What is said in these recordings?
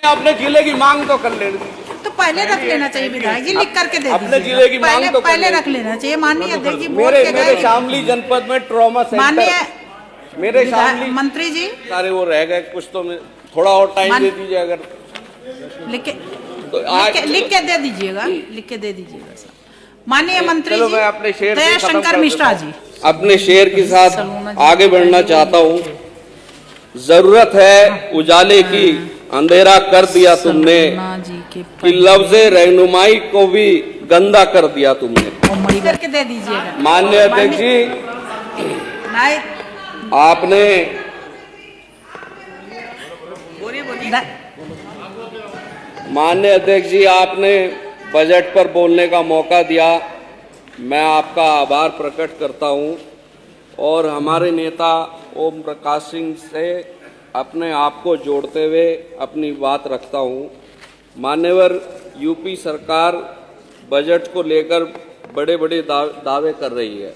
अपने जिले की मांग तो कर लेनी, तो पहले रख लेना चाहिए विधायक जी, लिख करके दे अपने जिले की मांग तो पहले रख लेना चाहिए। माननीय अध्यक्ष जी बोल मेरे के मेरे गए। शामली जनपद में ट्रॉमा माननीय सेंटर, मेरे शामली मंत्री जी सारे वो रह गए कुछ, तो थोड़ा और टाइम दे दीजिए अगर लिख के तो आज लिख के दे दीजिएगा, लिख के दे दीजिएगा सर। माननीय मंत्री चलो जी मैं अपने शेर दया शंकर मिश्रा जी, अपने शेर के साथ आगे बढ़ना चाहता हूँ। जरूरत है उजाले की, अंधेरा कर दिया तुमने, कि लफ्ज़े रहनुमाई को भी गंदा कर दिया तुमने। करके दे दीजिएगा। माननीय अध्यक्ष जी, आपने माननीय अध्यक्ष जी आपने बजट पर बोलने का मौका दिया, मैं आपका आभार प्रकट करता हूं और हमारे नेता ओम प्रकाश सिंह से अपने आप को जोड़ते हुए अपनी बात रखता हूं। मान्यवर यूपी सरकार बजट को लेकर बड़े बड़े दावे कर रही है।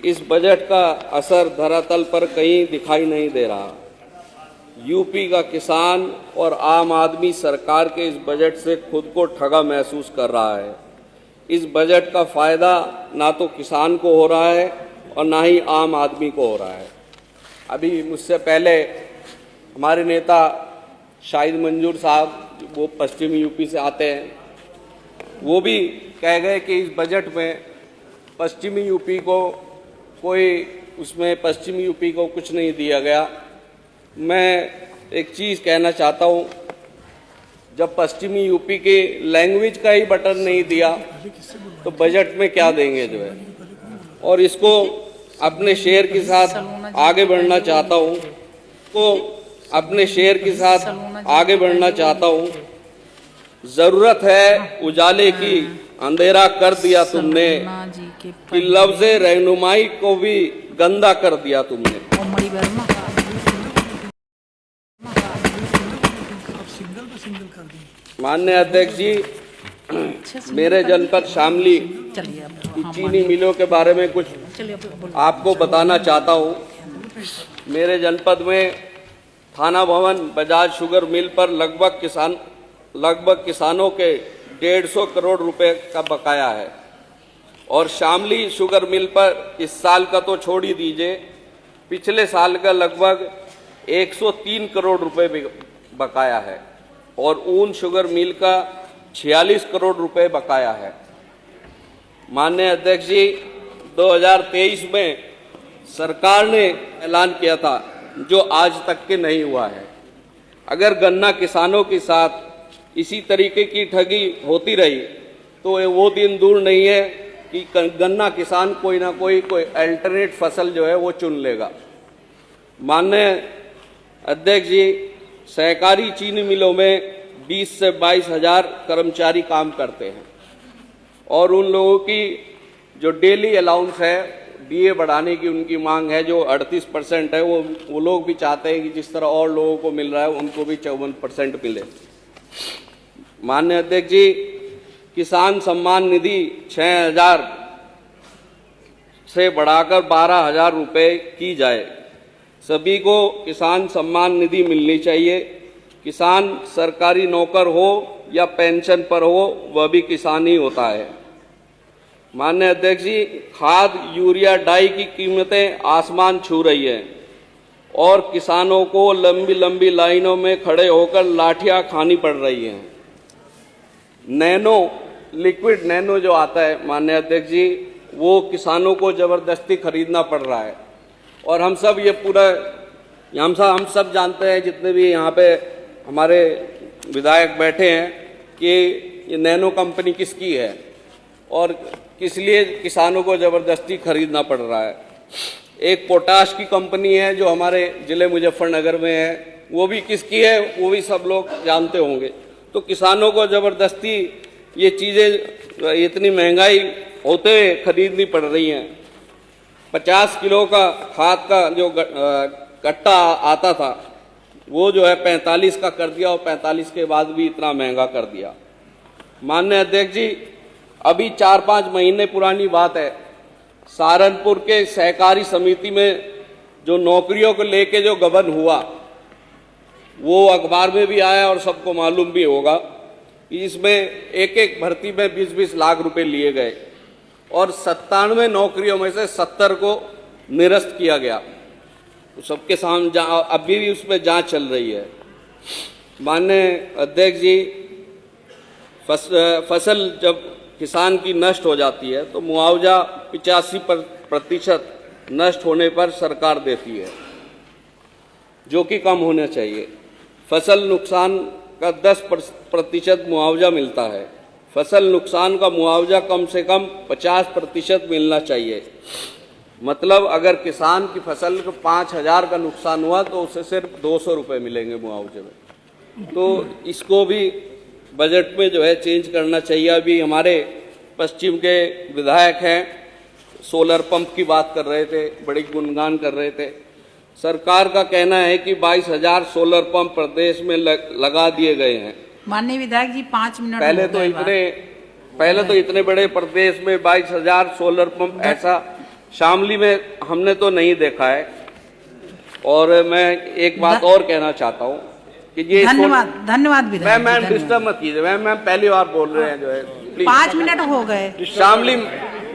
इस बजट का असर धरातल पर कहीं दिखाई नहीं दे रहा। यूपी का किसान और आम आदमी सरकार के इस बजट से खुद को ठगा महसूस कर रहा है। इस बजट का फ़ायदा ना तो किसान को हो रहा है और ना ही आम आदमी को हो रहा है। अभी मुझसे पहले हमारे नेता शाहिद मंजूर साहब, वो पश्चिमी यूपी से आते हैं, वो भी कह गए कि इस बजट में पश्चिमी यूपी को पश्चिमी यूपी को कुछ नहीं दिया गया। मैं एक चीज़ कहना चाहता हूँ, जब पश्चिमी यूपी के लैंग्वेज का ही बटन नहीं दिया तो बजट में क्या देंगे जो है। और इसको अपने शेर के साथ आगे बढ़ना चाहता हूँ, जरूरत है उजाले की, अंधेरा कर दिया तुमने, कि लफ्ज़े रहनुमाई को भी गंदा कर दिया तुमने। माननीय अध्यक्ष जी, मेरे जनपद शामली की चीनी मिलों के बारे में कुछ आपको बताना चाहता हूँ। मेरे जनपद में थाना भवन बजाज शुगर मिल पर लगभग किसानों के 150 करोड़ रुपए का बकाया है और शामली शुगर मिल पर इस साल का तो छोड़ ही दीजिए, पिछले साल का लगभग 103 करोड़ रुपए बकाया है और ऊन शुगर मिल का 46 करोड़ रुपए बकाया है। माननीय अध्यक्ष जी, 2023 में सरकार ने ऐलान किया था जो आज तक के नहीं हुआ है। अगर गन्ना किसानों के साथ इसी तरीके की ठगी होती रही तो वो दिन दूर नहीं है कि गन्ना किसान कोई ना कोई अल्टरनेट फसल जो है वो चुन लेगा। माननीय अध्यक्ष जी, सहकारी चीनी मिलों में 20 से 22 हज़ार कर्मचारी काम करते हैं और उन लोगों की जो डेली अलाउंस है, डीए बढ़ाने की उनकी मांग है जो 38% है, वो लोग भी चाहते हैं कि जिस तरह और लोगों को मिल रहा है उनको भी 54% मिले। माननीय अध्यक्ष जी, किसान सम्मान निधि 6,000 से बढ़ाकर 12,000 रुपये की जाए। सभी को किसान सम्मान निधि मिलनी चाहिए। किसान सरकारी नौकर हो या पेंशन पर हो, वह भी किसान ही होता है। माननीय अध्यक्ष जी, खाद, यूरिया, डाई की कीमतें आसमान छू रही हैं और किसानों को लंबी लंबी लाइनों में खड़े होकर लाठियां खानी पड़ रही हैं। लिक्विड नैनो जो आता है माननीय अध्यक्ष जी, वो किसानों को ज़बरदस्ती खरीदना पड़ रहा है और हम सब जानते हैं, जितने भी यहाँ पे हमारे विधायक बैठे हैं, कि ये नैनो कंपनी किसकी है और किस लिए किसानों को ज़बरदस्ती खरीदना पड़ रहा है। एक पोटाश की कंपनी है जो हमारे ज़िले मुजफ्फरनगर में है, वो भी किसकी है वो भी सब लोग जानते होंगे। तो किसानों को ज़बरदस्ती ये चीज़ें इतनी महंगाई होते हुए खरीदनी पड़ रही हैं। 50 किलो का खाद का जो कट्टा आता था वो जो है 45 का कर दिया और 45 के बाद भी इतना महंगा कर दिया। माननीय अध्यक्ष जी, अभी 4-5 महीने पुरानी बात है, सहारनपुर के सहकारी समिति में जो नौकरियों को लेके जो गबन हुआ, वो अखबार में भी आया और सबको मालूम भी होगा। इसमें एक एक भर्ती में 20-20 लाख रुपए लिए गए और 97 नौकरियों में से 70 को निरस्त किया गया। तो सबके सामने अभी भी उस पर जांच चल रही है। माननीय अध्यक्ष जी, फसल जब किसान की नष्ट हो जाती है तो मुआवजा 85% नष्ट होने पर सरकार देती है, जो कि कम होना चाहिए। फसल नुकसान का 10% मुआवजा मिलता है। फसल नुकसान का मुआवजा कम से कम 50% मिलना चाहिए। मतलब अगर किसान की फसल को 5,000 का नुकसान हुआ तो उसे सिर्फ 200 रुपये मिलेंगे मुआवजे में। तो इसको भी बजट में जो है चेंज करना चाहिए। अभी हमारे पश्चिम के विधायक हैं, सोलर पंप की बात कर रहे थे, बड़ी गुणगान कर रहे थे। सरकार का कहना है कि 22,000 सोलर पंप प्रदेश में लगा दिए गए हैं। माननीय विधायक जी 5 मिनट पहले तो इतने बड़े प्रदेश में 22,000 सोलर पंप ऐसा शामली में हमने तो नहीं देखा है। और मैं एक बात और कहना चाहता हूँ कि ये धन्यवाद विधायक। मैम डिस्टर्ब मत कीजिए। मैम पहली बार बोल रहे हैं जो है। 5 मिनट हो गए। शामली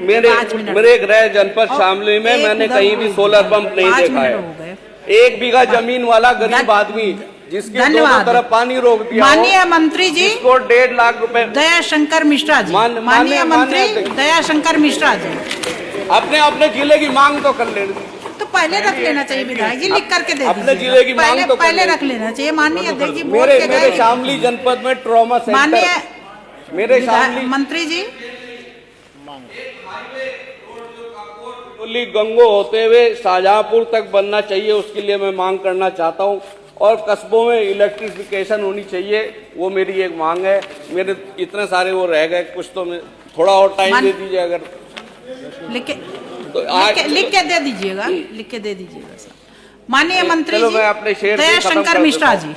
मेरे गृह जनपद शामली में मैंने कहीं भी सोलर पंप नहीं देखा है। 1 बीघा जमीन वाला गरीब आदमी जिसके दोनों तरफ पानी रोक दिया। माननीय मंत्री जी को 1.5 लाख रुपए। दयाशंकर मिश्रा जी, माननीय मंत्री दयाशंकर मिश्रा जी, अपने जिले की मांग तो कर लेनी। तो पहले रख लेना चाहिए विधायक जी, लिख करके दे अपने जिले की मांग तो पहले रख लेना चाहिए। माननीय अध्यक्ष जी मेरे शामली जनपद में ट्रॉमा सेंटर, माननीय मेरे शामली मंत्री जी गंगो होते हुए शाहजहांपुर तक बनना चाहिए। उसके लिए मैं मांग करना चाहता हूं। और कस्बों में इलेक्ट्रिफिकेशन होनी चाहिए, वो मेरी एक मांग है। मेरे इतने सारे वो रह गए, कुछ तो मैं थोड़ा और टाइम दे दीजिए। अगर लिख के दे दीजिएगा, लिख के दे दीजिएगा सर। माननीय मंत्री जी मैं अपने शेर दयाशंकर मिश्रा जी।